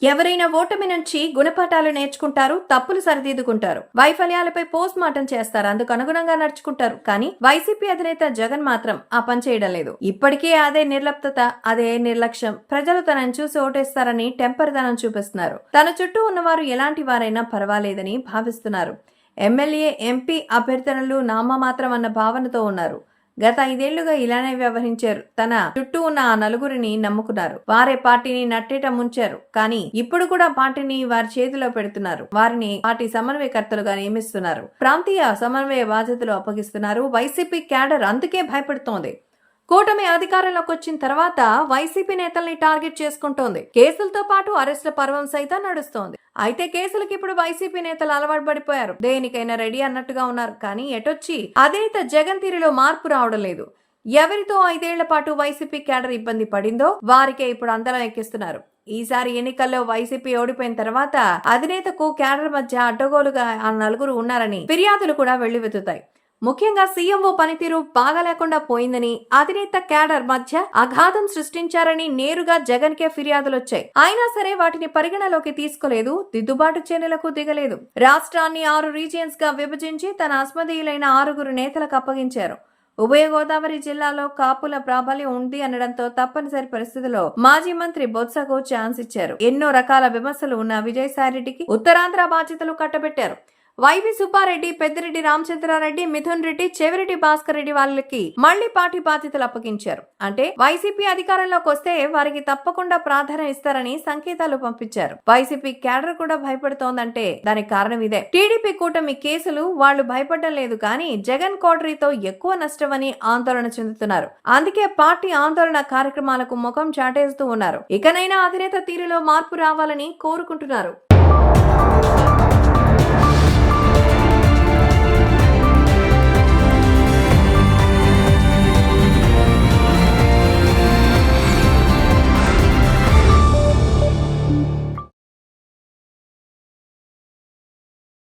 ఎవరైనా ఓటమి నుంచి గుణపాఠాలు నేర్చుకుంటారు, తప్పులు సరిదిద్దుకుంటారు, వైఫల్యాలపై పోస్ట్ మార్టం చేస్తారు, అందుకు అనుగుణంగా నడుచుకుంటారు. కానీ వైసీపీ అధినేత జగన్ మాత్రం ఆ పని చేయడం లేదు. ఇప్పటికే అదే నిర్లిప్తత, అదే నిర్లక్ష్యం. ప్రజలు తనని చూసి ఓటేస్తారని టెంపర్దనం చూపిస్తున్నారు. తన చుట్టూ ఉన్నవారు ఎలాంటి వారైనా పర్వాలేదని భావిస్తున్నారు. ఎమ్మెల్యే, ఎంపీ అభ్యర్థనలు నామమాత్రం అన్న భావనతో ఉన్నారు. గత 5 ఏళ్లుగా ఇలానే వ్యవహరించారు. తన చుట్టూ ఉన్న ఆ నలుగురిని నమ్ముకున్నారు. వారే పార్టీని నట్టేట ముంచారు. కానీ ఇప్పుడు కూడా పార్టీని వారి చేతిలో పెడుతున్నారు. వారిని పార్టీ సమన్వయకర్తలుగా నియమిస్తున్నారు. ప్రాంతీయ సమన్వయ బాధ్యతలు అప్పగిస్తున్నారు. వైసీపీ క్యాడర్ అందుకే భయపడుతోంది. కూటమి అధికారంలోకి వచ్చిన తర్వాత వైసీపీ నేతల్ని టార్గెట్ చేసుకుంటోంది. కేసులతో పాటు అరెస్టుల పర్వం సైతం నడుస్తోంది. అయితే కేసులకు ఇప్పుడు వైసీపీ నేతలు అలవాటు పడిపోయారు. దేనికైనా రెడీ అన్నట్టుగా ఉన్నారు. కానీ ఎటొచ్చి అధినేత జగన్ తీరులో మార్పు రావడం లేదు. ఎవరితో 5 ఏళ్ల పాటు వైసీపీ క్యాడర్ ఇబ్బంది పడిందో వారికే ఇప్పుడు అందరం ఎక్కిస్తున్నారు. ఈసారి ఎన్నికల్లో వైసీపీ ఓడిపోయిన తర్వాత అధినేతకు క్యాడర్ మధ్య అడ్డగోలుగా ఆ నలుగురు ఉన్నారని ఫిర్యాదులు కూడా వెళ్లివెత్తుతాయి. ముఖ్యంగా సీఎంఓ పనితీరు బాగా లేకుండా పోయిందని, అధినేత క్యాడర్ మధ్య అఘాతం సృష్టించారని నేరుగా జగన్ కే ఫిర్యాదులొచ్చాయి. అయినా సరే వాటిని పరిగణలోకి తీసుకోలేదు. దిద్దుబాటు చర్యలకు దిగలేదు. రాష్ట్రాన్ని 6 రీజియన్స్ గా విభజించి తన అస్మదీయులైన 6 నేతలకు అప్పగించారు. ఉభయ గోదావరి జిల్లాలో కాపుల ప్రాబల్యం ఉంది అనడంతో తప్పనిసరి పరిస్థితిలో మాజీ మంత్రి బొత్సకు ఛాన్స్ ఇచ్చారు. ఎన్నో రకాల విమర్శలు ఉన్న విజయసాయిరెడ్డికి ఉత్తరాంధ్ర బాధ్యతలు కట్టబెట్టారు. వైవి సుబ్బారెడ్డి, పెద్దిరెడ్డి రామచంద్రారెడ్డి, మిథున్ రెడ్డి, చెవిరెడ్డి భాస్కర్ రెడ్డి వాళ్ళకి మళ్లీ పార్టీ బాధ్యతలు అప్పగించారు. అంటే వైసీపీ అధికారంలోకి వస్తే వారికి తప్పకుండా ప్రాధాన్యం ఇస్తారని సంకేతాలు పంపించారు. వైసీపీ క్యాడర్ కూడా భయపడుతోందంటే దానికి కారణం ఇదే. టీడీపీ కూటమి కేసులు వాళ్లు భయపడడం లేదు, కానీ జగన్ కోటరీతో ఎక్కువ నష్టమని ఆందోళన చెందుతున్నారు. అందుకే పార్టీ ఆందోళన కార్యక్రమాలకు ముఖం చాటేస్తూ ఉన్నారు. ఇకనైనా అధినేత తీరులో మార్పు రావాలని కోరుకుంటున్నారు.